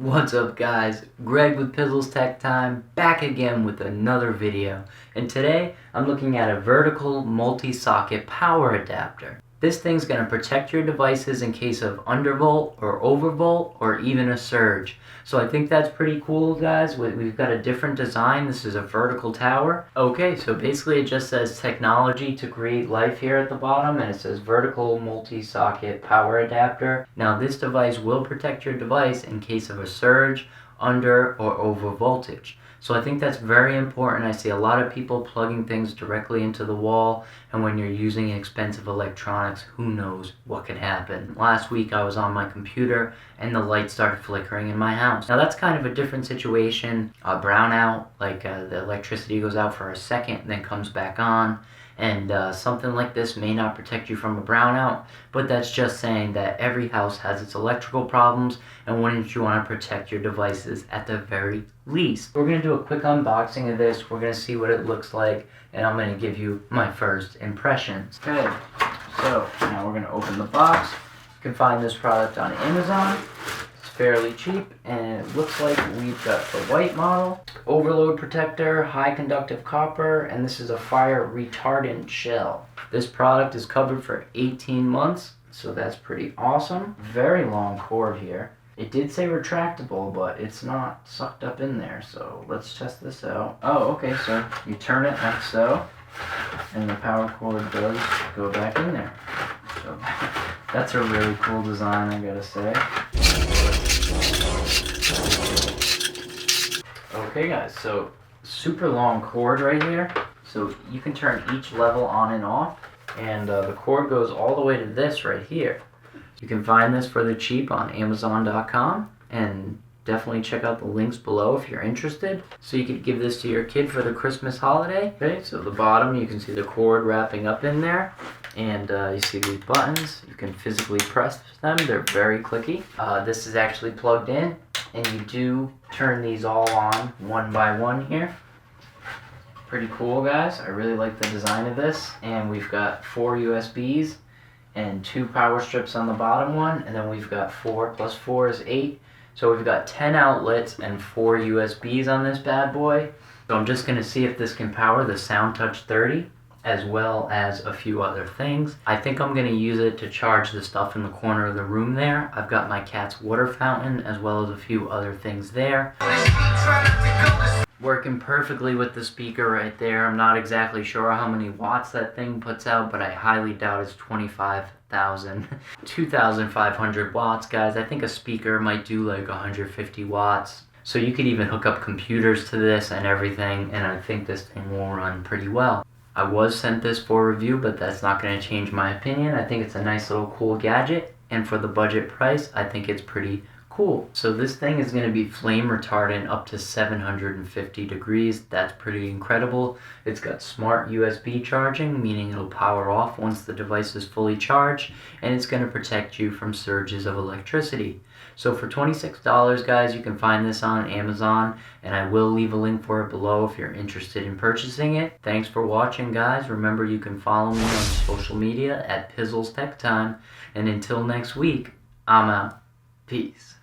What's up guys, Greg with PizzlesTechTime back again with another video, and today I'm looking at a vertical multi-socket power adapter. This thing's going to protect your devices in case of undervolt or overvolt or even a surge. So I think that's pretty cool guys. We've got a different design. This is a vertical tower. Okay, so basically it just says technology to create life here at the bottom, and it says vertical multi-socket power adapter. Now this device will protect your device in case of a surge, under or over voltage. So I think that's very important. I see a lot of people plugging things directly into the wall, and when you're using expensive electronics, who knows what could happen. Last week I was on my computer and the light started flickering in my house. Now that's kind of a different situation. A brownout, like the electricity goes out for a second and then comes back on. And something like this may not protect you from a brownout, but that's just saying that every house has its electrical problems, and wouldn't you want to protect your devices at the very least? We're going to do a quick unboxing of this. We're going to see what it looks like, and I'm going to give you my first impressions. Okay, so now we're going to open the box. You can find this product on Amazon. Fairly cheap, and it looks like we've got the white model, overload protector, high conductive copper, and this is a fire retardant shell. This product is covered for 18 months, so that's pretty awesome. Very long cord here. It did say retractable, but it's not sucked up in there, so let's test this out. Oh, okay, so you turn it like so, and the power cord does go back in there. So that's a really cool design, I gotta say. Okay guys, so super long cord right here, so you can turn each level on and off, and the cord goes all the way to this right here. You can find this for the cheap on Amazon.com, and definitely check out the links below if you're interested. So you could give this to your kid for the Christmas holiday. Okay, so the bottom you can see the cord wrapping up in there, and you see these buttons. You can physically press them, they're very clicky. This is actually plugged in, and you do turn these all on one by one here. Pretty cool guys, I really like the design of this. And we've got 4 USBs and 2 power strips on the bottom one, and then we've got 4 plus 4 is 8. So we've got 10 outlets and 4 USBs on this bad boy. So I'm just gonna see if this can power the SoundTouch 30 as well as a few other things. I think I'm gonna use it to charge the stuff in the corner of the room there. I've got my cat's water fountain as well as a few other things there. Working perfectly with the speaker right there. I'm not exactly sure how many watts that thing puts out, but I highly doubt it's 25,000. 2,500 watts, guys. I think a speaker might do like 150 watts. So you could even hook up computers to this and everything, and I think this thing will run pretty well. I was sent this for review, but that's not going to change my opinion. I think it's a nice little cool gadget, and for the budget price, I think it's pretty cool. So this thing is going to be flame retardant up to 750 degrees. That's pretty incredible. It's got smart USB charging, meaning it'll power off once the device is fully charged, and it's going to protect you from surges of electricity. So for $26 guys, you can find this on Amazon, and I will leave a link for it below if you're interested in purchasing it. Thanks for watching guys. Remember, you can follow me on social media at PizzlesTechTime, and until next week, I'm out. Peace.